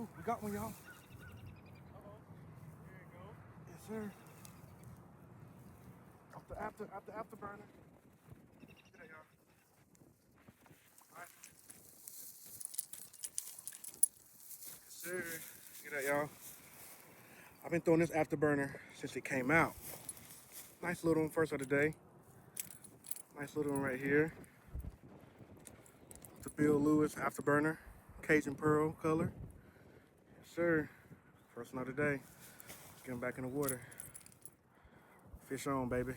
Oh, we got one, y'all. There you go. Yes, sir. Off the afterburner. Get that, y'all. All right. Yes, sir. Get that, y'all. I've been throwing this afterburner since it came out. Nice little one, first of the day. Nice little one right here. The Bill Lewis afterburner, Cajun Pearl color. Yes, sir. First one of the day. Let's get him back in the water. Fish on, baby.